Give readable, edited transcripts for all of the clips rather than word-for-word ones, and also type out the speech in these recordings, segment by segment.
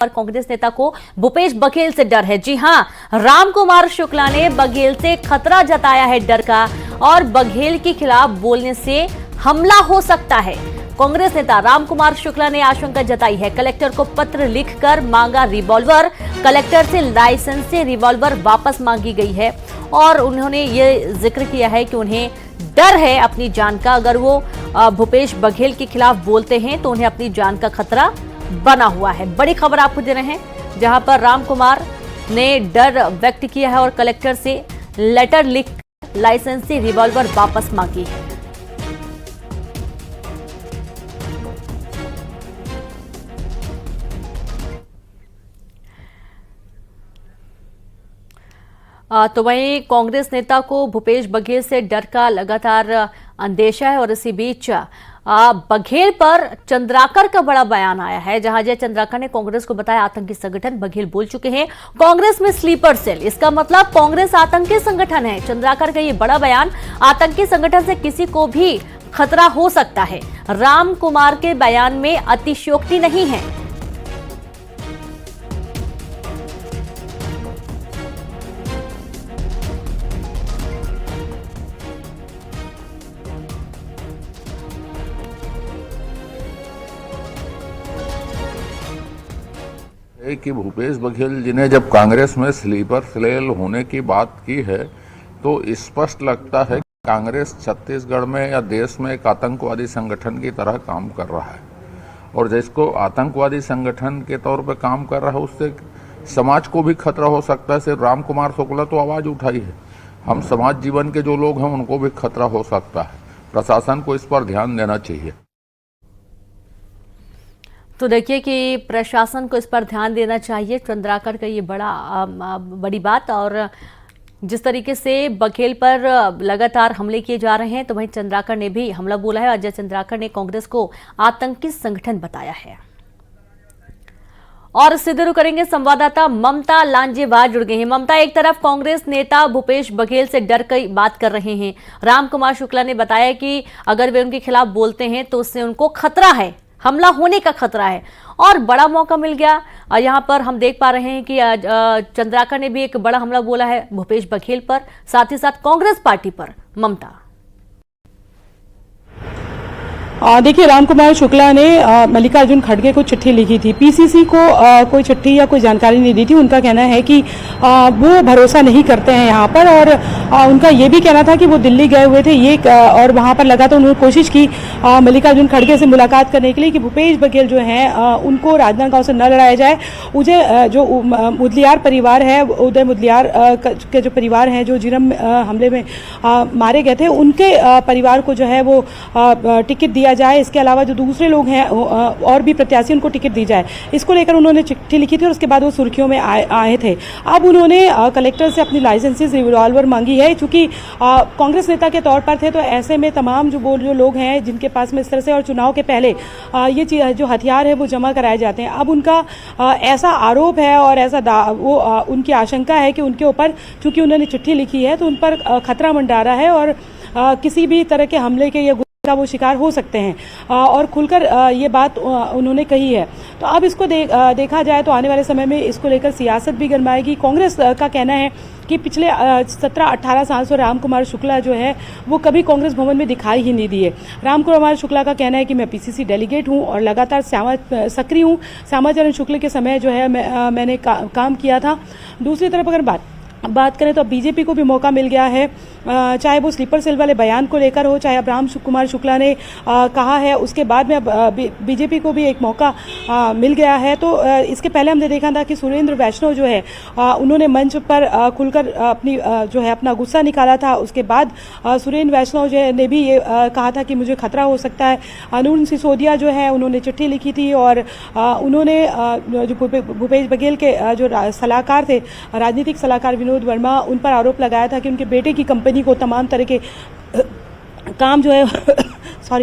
पर कांग्रेस नेता को भूपेश बघेल से डर है। जी हां, रामकुमार शुक्ला ने बघेल से खतरा जताया है डर का, और बघेल के खिलाफ बोलने से हमला हो सकता है। कांग्रेस नेता रामकुमार शुक्ला ने आशंका जताई है। कलेक्टर को पत्र लिखकर मांगा रिवॉल्वर। कलेक्टर से लाइसेंस से रिवॉल्वर वापस मांगी गई है और उन्होंने ये जिक्र किया है कि उन्हें डर है अपनी जान का। अगर वो भूपेश बघेल के खिलाफ बोलते हैं तो उन्हें अपनी जान का खतरा बना हुआ है। बड़ी खबर आपको दे रहे हैं, जहां पर रामकुमार ने डर व्यक्त किया है और कलेक्टर से लेटर लिख लाइसेंस से रिवॉल्वर वापस मांगी है। तो वहीं कांग्रेस नेता को भूपेश बघेल से डर का लगातार अंदेशा है और इसी बीच बघेल पर चंद्राकर का बड़ा बयान आया है। जहां जय चंद्राकर ने कांग्रेस को बताया आतंकी संगठन। बघेल बोल चुके हैं कांग्रेस में स्लीपर सेल, इसका मतलब कांग्रेस आतंकी संगठन है। चंद्राकर का ये बड़ा बयान, आतंकी संगठन से किसी को भी खतरा हो सकता है। राम कुमार के बयान में अतिशयोक्ति नहीं है। कि भूपेश बघेल जी ने जब कांग्रेस में स्लीपर सेल होने की बात की है तो स्पष्ट लगता है कि कांग्रेस छत्तीसगढ़ में या देश में एक आतंकवादी संगठन की तरह काम कर रहा है, और जिसको आतंकवादी संगठन के तौर पर काम कर रहा है उससे समाज को भी खतरा हो सकता है। सिर्फ रामकुमार शुक्ला तो आवाज उठाई है, हम समाज जीवन के जो लोग हैं उनको भी खतरा हो सकता है। प्रशासन को इस पर ध्यान देना चाहिए। तो देखिए कि प्रशासन को इस पर ध्यान देना चाहिए। चंद्राकर का ये बड़ी बात, और जिस तरीके से बघेल पर लगातार हमले किए जा रहे हैं तो वहीं चंद्राकर ने भी हमला बोला है। अजय चंद्राकर ने कांग्रेस को आतंकी संगठन बताया है। और सीधे करेंगे संवाददाता ममता लांजेवार जुड़ गए हैं। ममता, एक तरफ कांग्रेस नेता भूपेश बघेल से डर की बात कर रहे हैं। रामकुमार शुक्ला ने बताया कि अगर वे उनके खिलाफ बोलते हैं तो उससे उनको खतरा है, हमला होने का खतरा है, और बड़ा मौका मिल गया। यहां पर हम देख पा रहे हैं कि चंद्राकर ने भी एक बड़ा हमला बोला है भूपेश बघेल पर, साथ ही साथ कांग्रेस पार्टी पर। ममता, देखिए, रामकुमार शुक्ला ने मल्लिकार्जुन खड़गे को चिट्ठी लिखी थी। पीसीसी को कोई चिट्ठी या कोई जानकारी नहीं दी थी। उनका कहना है कि वो भरोसा नहीं करते हैं यहाँ पर, और उनका ये भी कहना था कि वो दिल्ली गए हुए थे और वहाँ पर लगा तो उन्होंने कोशिश की मल्लिकार्जुन खड़गे से मुलाकात करने के लिए कि भूपेश बघेल जो हैं उनको राजनांदगांव से न लड़ाया जाए। मुझे जो मुदलियार परिवार है, उदय मुदलियार के जो परिवार हैं जो जिरम हमले में मारे गए थे, उनके परिवार को जो है वो टिकट दिया जाए। इसके अलावा जो दूसरे लोग हैं और भी प्रत्याशी, उनको टिकट दी जाए। इसको लेकर उन्होंने चिट्ठी लिखी थी और उसके बाद वो सुर्खियों में आए थे। अब उन्होंने कलेक्टर से अपनी लाइसेंसेस रिवॉल्वर मांगी है, क्योंकि कांग्रेस नेता के तौर पर थे। तो ऐसे में तमाम जो लोग हैं जिनके पास में इस तरह से, और चुनाव के पहले ये चीज जो हथियार है वो जमा कराए जाते हैं। अब उनका ऐसा आरोप है और ऐसा उनकी आशंका है कि उनके ऊपर, चूंकि उन्होंने चिट्ठी लिखी है तो उन पर खतरा मंडरा रहा है और किसी भी तरह के हमले के का वो शिकार हो सकते हैं, और खुलकर ये बात उन्होंने कही है। तो अब इसको देखा जाए तो आने वाले समय में इसको लेकर सियासत भी गरमाएगी। कांग्रेस का कहना है कि पिछले 17-18 साल से रामकुमार शुक्ला जो है वो कभी कांग्रेस भवन में दिखाई ही नहीं दिए। रामकुमार शुक्ला का कहना है कि मैं पीसीसी डेलीगेट हूं और लगातार सक्रिय हूं। श्यामाचरण शुक्ल के समय जो है मैंने काम किया था। दूसरी तरफ अगर बात करें तो बीजेपी को भी मौका मिल गया है, चाहे वो स्लीपर सेल वाले बयान को लेकर हो, चाहे अब रामकुमार शुक्ला ने कहा है, उसके बाद में अब बीजेपी को भी एक मौका मिल गया है। तो इसके पहले हमने देखा था कि सुरेंद्र वैष्णव जो है उन्होंने मंच पर खुलकर अपना गुस्सा निकाला था। उसके बाद सुरेंद्र वैष्णव जो ने भी ये कहा था कि मुझे खतरा हो सकता है। अनुन सिसोदिया जो है उन्होंने चिट्ठी लिखी थी और उन्होंने जो भूपेश बघेल के जो सलाहकार थे, राजनीतिक सलाहकार विनोद वर्मा, उन पर आरोप लगाया था कि उनके बेटे की कंपनी को तमाम तरह के काम जो है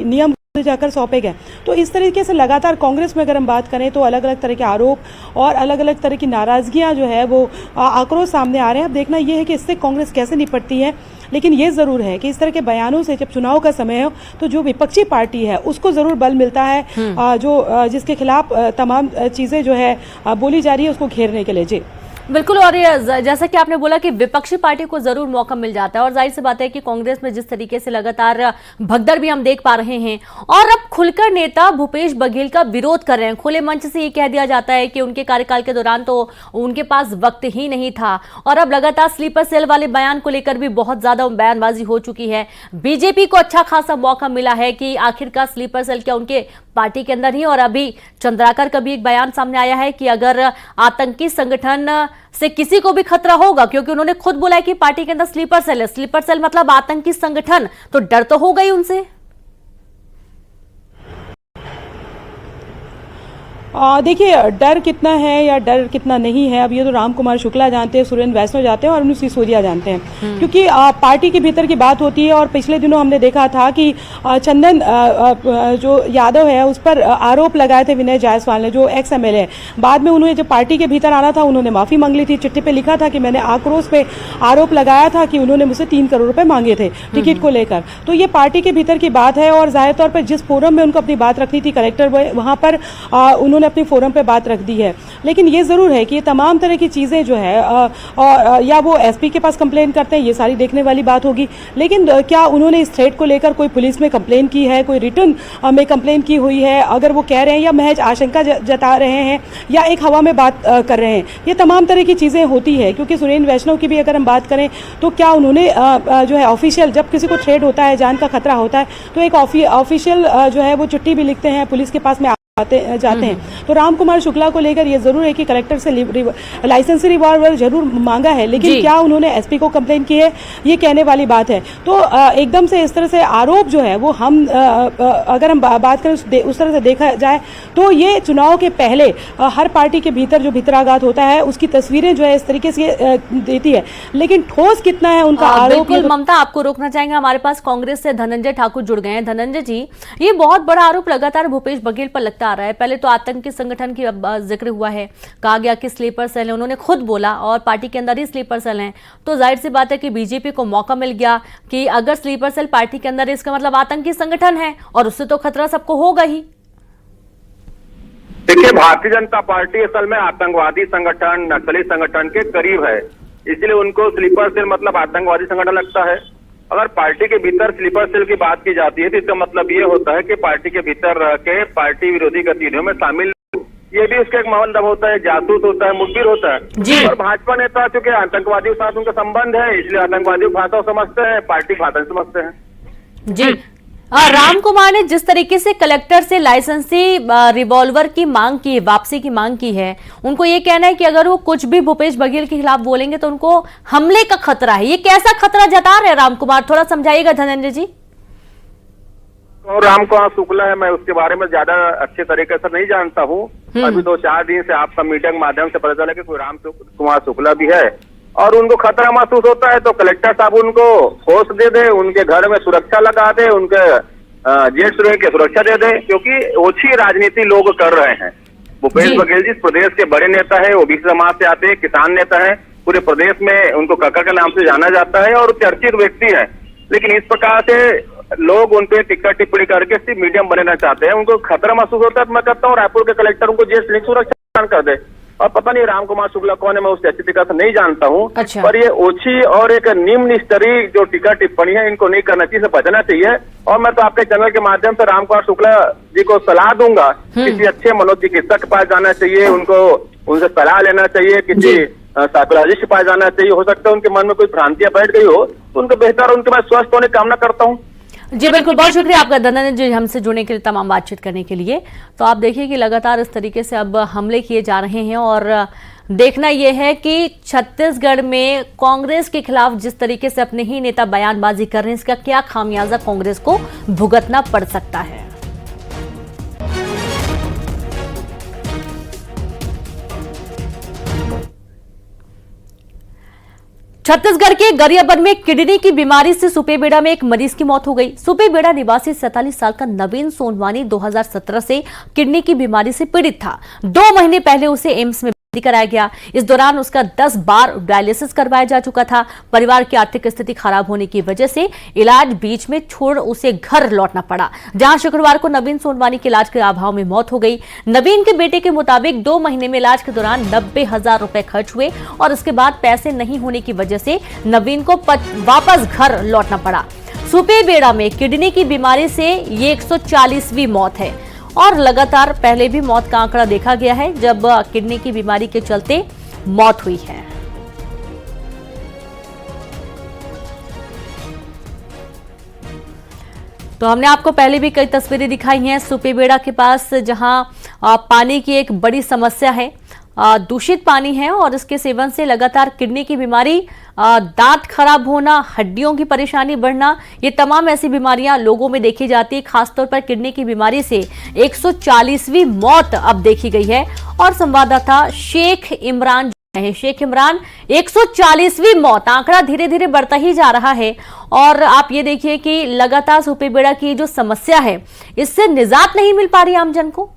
नियम जाकर सौंपे गए। तो इस तरीके से लगातार कांग्रेस में अगर हम बात करें तो अलग अलग तरह के आरोप और अलग अलग तरह की नाराजगियां जो है वो आक्रोश सामने आ रहे हैं। अब देखना यह है कि इससे कांग्रेस कैसे निपटती है। लेकिन ये जरूर है कि इस तरह के बयानों से जब चुनाव का समय हो तो जो विपक्षी पार्टी है उसको जरूर बल मिलता है, जिसके खिलाफ तमाम चीजें जो है बोली जा रही है उसको घेरने के लिए। जी बिल्कुल, और जैसा कि आपने बोला कि विपक्षी पार्टी को जरूर मौका मिल जाता है, और जाहिर सी बात है कि कांग्रेस में जिस तरीके से लगातार भगदड़ भी हम देख पा रहे हैं, और अब खुलकर नेता भूपेश बघेल का विरोध कर रहे हैं। खुले मंच से ये कह दिया जाता है कि उनके कार्यकाल के दौरान तो उनके पास वक्त ही नहीं था, और अब लगातार स्लीपर सेल वाले बयान को लेकर भी बहुत ज्यादा बयानबाजी हो चुकी है। बीजेपी को अच्छा खासा मौका मिला है कि आखिरकार स्लीपर सेल क्या उनके पार्टी के अंदर ही, और अभी चंद्राकर का भी एक बयान सामने आया है कि अगर आतंकी संगठन से किसी को भी खतरा होगा, क्योंकि उन्होंने खुद बोला है कि पार्टी के अंदर स्लीपर सेल है, स्लीपर सेल मतलब आतंकी संगठन, तो डर तो होगा ही उनसे। देखिए, डर कितना है या डर कितना नहीं है अब ये तो राम कुमार शुक्ला जानते हैं, सुरेंद्र वैष्णव जानते हैं और अनुप सिसोदिया जानते हैं, क्योंकि पार्टी के भीतर की बात होती है। और पिछले दिनों हमने देखा था कि चंदन जो यादव है उस पर आरोप लगाए थे विनय जायसवाल ने, जो एक्स एमएलए। बाद में उन्होंने जब पार्टी के भीतर आना था उन्होंने माफी मांग ली थी, चिट्ठी पे लिखा था कि मैंने आक्रोश पे आरोप लगाया था कि उन्होंने मुझसे 3 करोड़ रुपए मांगे थे टिकट को लेकर। तो ये पार्टी के भीतर की बात है, और जाहिर तौर पर जिस फोरम में उनको अपनी बात रखनी थी कलेक्टर, वहां पर उन्होंने अपने फोरम पे बात रख दी है। लेकिन ये जरूर है कि ये तमाम तरह की चीजें जो है या वो एसपी के पास कंप्लेन करते हैं, ये सारी देखने वाली बात होगी। लेकिन क्या उन्होंने इस थ्रेट को लेकर कोई पुलिस में कंप्लेन की है, कोई रिटर्न में कंप्लेन की हुई है, अगर वो कह रहे हैं या महज आशंका जता रहे हैं या एक हवा में बात कर रहे हैं, ये तमाम तरह की चीजें होती है। क्योंकि सुरेंद्र वैष्णव की भी अगर हम बात करें तो क्या उन्होंने जो है ऑफिशियल, जब किसी को थ्रेट होता है, जान का खतरा होता है, तो एक ऑफिशियल जो है वो चिट्ठी भी लिखते हैं, पुलिस के पास में जाते हैं। तो राम कुमार शुक्ला को लेकर ये जरूर है कि कलेक्टर से लाइसेंसी रिवॉल्वर जरूर मांगा है, लेकिन क्या उन्होंने एसपी को कंप्लेन की है, ये कहने वाली बात है। तो एकदम से इस तरह से आरोप जो है वो हम अगर हम बात करें उस तरह से देखा जाए तो ये चुनाव के पहले हर पार्टी के भीतर जो भीतराघात होता है उसकी तस्वीरें जो है इस तरीके से देती है, लेकिन ठोस कितना है उनका आरोप। बिल्कुल ममता, आपको रोकना चाहेंगे, हमारे पास कांग्रेस से धनंजय ठाकुर जुड़ गए हैं। धनंजय जी, ये बहुत बड़ा आरोप लगातार भूपेश बघेल पर लगता आ रहा है। पहले तो आतंकी संगठन की जिक्र हुआ है, कहा गया कि स्लीपर सेल है, उन्होंने खुद बोला, और पार्टी के अंदर ही स्लीपर सेल हैं, तो जाहिर सी बात है कि बीजेपी को मौका मिल गया कि अगर स्लीपर सेल पार्टी के अंदर है इसका मतलब आतंकी संगठन है, और उससे तो खतरा सबको होगा ही। देखिए, भारतीय जनता पार्टी असल में आतंकवादी संगठन, नक्सली संगठन के करीब है, इसलिए उनको स्लीपर सेल मतलब आतंकवादी संगठन लगता है। अगर पार्टी के भीतर स्लीपर सेल की बात की जाती है तो इसका मतलब ये होता है कि पार्टी के भीतर रह के पार्टी विरोधी गतिविधियों में शामिल, ये भी उसका एक मतलब होता है, जासूस होता है, मुखबिर होता है। और भाजपा नेता चूंकि आतंकवादियों के साथ उनका संबंध है, इसलिए आतंकवादियों की भाषा समझते हैं, पार्टी भाषा समझते हैं। जी, राम कुमार ने जिस तरीके से कलेक्टर से लाइसेंसी रिवॉल्वर की मांग की, वापसी की मांग की है, उनको ये कहना है कि अगर वो कुछ भी भूपेश बघेल के खिलाफ बोलेंगे तो उनको हमले का खतरा है। ये कैसा खतरा जता रहे राम कुमार, थोड़ा समझाइएगा धनंजय जी। और राम कुमार शुक्ला है, मैं उसके बारे में ज्यादा अच्छे तरीके से नहीं जानता हूँ। अभी 2-4 दिन से आपका मीडिया के माध्यम से पता चला कि कोई राम कुमार शुक्ला भी है, और उनको खतरा महसूस होता है तो कलेक्टर साहब उनको फोर्स दे दे, उनके घर में सुरक्षा लगा दे, उनके जेट की सुरक्षा दे दे, क्योंकि ओछी राजनीति लोग कर रहे हैं। भूपेश बघेल जी प्रदेश के बड़े नेता है, ओबीसी समाज से आते हैं, किसान नेता है, पूरे प्रदेश में उनको कक्कर के नाम से जाना जाता है और चर्चित व्यक्ति है। लेकिन इस प्रकार से लोग उन पे टिक्का टिप्पणी करके सिर्फ मीडियम बनना चाहते हैं, उनको खतरा महसूस होता है। तो मैं कहता हूँ रायपुर के कलेक्टर उनको जेट सुरक्षा कर दे। और पता नहीं राम कुमार शुक्ला कौन है, मैं उससे अच्छी तरीके से नहीं जानता हूँ। अच्छा। पर ये ओछी और एक निम्न स्तरीय जो टीका टिप्पणी है, इनको नहीं करना चाहिए, बचना चाहिए। और मैं तो आपके चैनल के माध्यम से राम कुमार शुक्ला जी को सलाह दूंगा, किसी अच्छे मनोचिकित्सक के पास जाना चाहिए, उनको उनसे सलाह लेना चाहिए, किसी साइकोलॉजिस्ट के पास जाना चाहिए। हो सकता है उनके मन में कोई भ्रांतियां बैठ गई हो, तो उनको बेहतर उनके पास स्वस्थ होने की कामना करता हूँ। जी बिल्कुल, बहुत शुक्रिया आपका धनंजय जी हमसे जुड़ने के लिए, तमाम बातचीत करने के लिए। तो आप देखिए कि लगातार इस तरीके से अब हमले किए जा रहे हैं, और देखना यह है कि छत्तीसगढ़ में कांग्रेस के खिलाफ जिस तरीके से अपने ही नेता बयानबाजी कर रहे हैं, इसका क्या खामियाजा कांग्रेस को भुगतना पड़ सकता है। छत्तीसगढ़ के गरियाबंद में किडनी की बीमारी से सुपेबेड़ा में एक मरीज की मौत हो गई। सुपेबेड़ा निवासी 47 साल का नवीन सोनवानी 2017 से किडनी की बीमारी से पीड़ित था। 2 महीने पहले उसे एम्स में कराया गया। इस दौरान उसका 10 बार डायलिसिस करवाया जा चुका था। परिवार की आर्थिक स्थिति खराब होने की वजह से इलाज बीच में छोड़ उसे घर लौटना पड़ा, जहां शुक्रवार को नवीन सोनवानी के इलाज के अभाव में मौत हो गई। नवीन के बेटे के मुताबिक 2 महीने में इलाज के दौरान 90,000 रुपए खर्च हुए और उसके बाद पैसे नहीं होने की वजह से नवीन को वापस घर लौटना पड़ा। सुपेबेड़ा में किडनी की बीमारी से ये 140वीं मौत है और लगातार पहले भी मौत का आंकड़ा देखा गया है जब किडनी की बीमारी के चलते मौत हुई है। तो हमने आपको पहले भी कई तस्वीरें दिखाई हैं सुपेबेड़ा के पास, जहां पानी की एक बड़ी समस्या है। दूषित पानी है और इसके सेवन से लगातार किडनी की बीमारी, दांत खराब होना, हड्डियों की परेशानी बढ़ना, ये तमाम ऐसी बीमारियां लोगों में देखी जाती है। खासतौर पर किडनी की बीमारी से 140वीं मौत अब देखी गई है। और संवाददाता शेख इमरान है। शेख इमरान, 140वीं मौत, आंकड़ा धीरे धीरे बढ़ता ही जा रहा है और आप ये देखिए कि लगातार सुपेबेड़ा की जो समस्या है इससे निजात नहीं मिल पा रही आमजन को।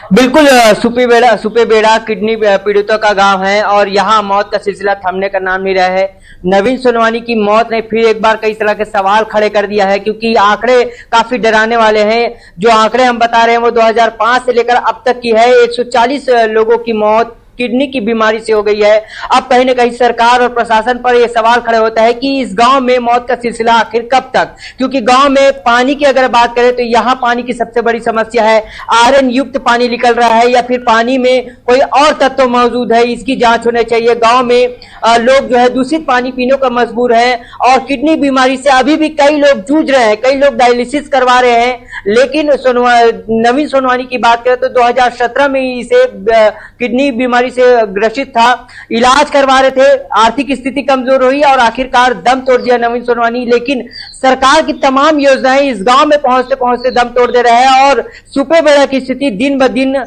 बिल्कुल, सुपेबेड़ा किडनी पीड़ितों का गांव है और यहाँ मौत का सिलसिला थमने का नाम नहीं रहा है। नवीन सोनवानी की मौत ने फिर एक बार कई तरह के सवाल खड़े कर दिया है, क्योंकि आंकड़े काफी डराने वाले हैं। जो आंकड़े हम बता रहे हैं वो 2005 से लेकर अब तक की है। 140 लोगों की मौत किडनी की बीमारी से हो गई है। अब कहीं न कहीं सरकार और प्रशासन पर यह सवाल खड़े होता है कि इस गांव में मौत का सिलसिला आखिर कब तक, क्योंकि गांव में पानी की अगर बात करें तो यहाँ पानी की सबसे बड़ी समस्या है। आयरन युक्त पानी निकल रहा है या फिर पानी में कोई और तत्व मौजूद है, इसकी जांच होनी चाहिए। गांव में लोग जो है दूषित पानी पीने का मजबूर है और किडनी बीमारी से अभी भी कई लोग जूझ रहे हैं, कई लोग डायलिसिस करवा रहे हैं। लेकिन नवीन सोनवानी की बात करें तो 2017 में इसे किडनी बीमारी से ग्रसित था, इलाज करवा रहे थे, आर्थिक स्थिति कमजोर हुई और आखिरकार दम तोड़ दिया नवीन सोनवानी। लेकिन सरकार की तमाम योजनाएं इस गांव में पहुंचते पहुंचते दम तोड़ दे रहे हैं और सुपेबेड़ा की स्थिति दिन ब दिन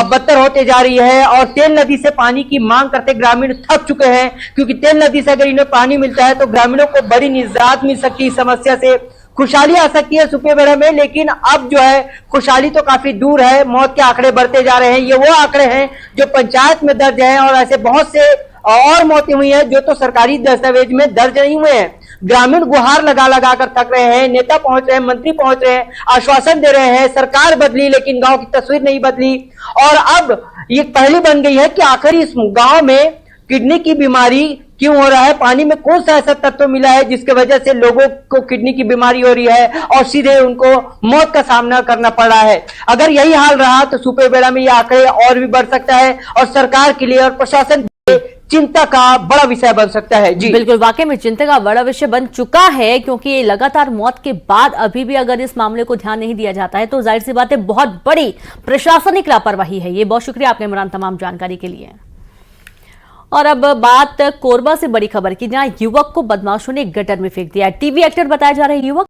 बदतर होते जा रही है। और तेल नदी से पानी की मांग करते ग्रामीण थक चुके हैं, क्योंकि तेल नदी से अगर इन्हें पानी मिलता है तो ग्रामीणों को बड़ी निजात मिल सकती है, समस्या से खुशहाली आ सकती है सुपेबेड़ा में। लेकिन अब जो है खुशहाली तो काफी दूर है, मौत के आंकड़े बढ़ते जा रहे हैं। ये वो आंकड़े हैं जो पंचायत में दर्ज हैं और ऐसे बहुत से और मौतें हुई हैं जो तो सरकारी दस्तावेज में दर्ज नहीं हुए हैं। ग्रामीण गुहार लगा लगा कर थक रहे हैं, नेता पहुंच रहे हैं, मंत्री पहुंच रहे हैं, आश्वासन दे रहे हैं, सरकार बदली लेकिन गांव की तस्वीर नहीं बदली। और अब ये पहली बन गई है कि आखिर इस गांव में किडनी की बीमारी क्यों हो रहा है, पानी में कौन सा ऐसा तत्व मिला है जिसके वजह से लोगों को किडनी की बीमारी हो रही है और सीधे उनको मौत का सामना करना पड़ रहा है। अगर यही हाल रहा तो सुपेबेड़ा में ये आंकड़े और भी बढ़ सकता है और सरकार के लिए और प्रशासन के लिए चिंता का बड़ा विषय बन सकता है। जी बिल्कुल, वाकई में चिंता का बड़ा विषय बन चुका है, क्योंकि लगातार मौत के बाद अभी भी अगर इस मामले को ध्यान नहीं दिया जाता है तो जाहिर सी बात है बहुत बड़ी प्रशासनिक लापरवाही है ये। बहुत शुक्रिया आपने इमरान तमाम जानकारी के लिए। और अब बात कोरबा से बड़ी खबर की, जहां युवक को बदमाशों ने गटर में फेंक दिया। टीवी एक्टर बताया जा रहा है युवक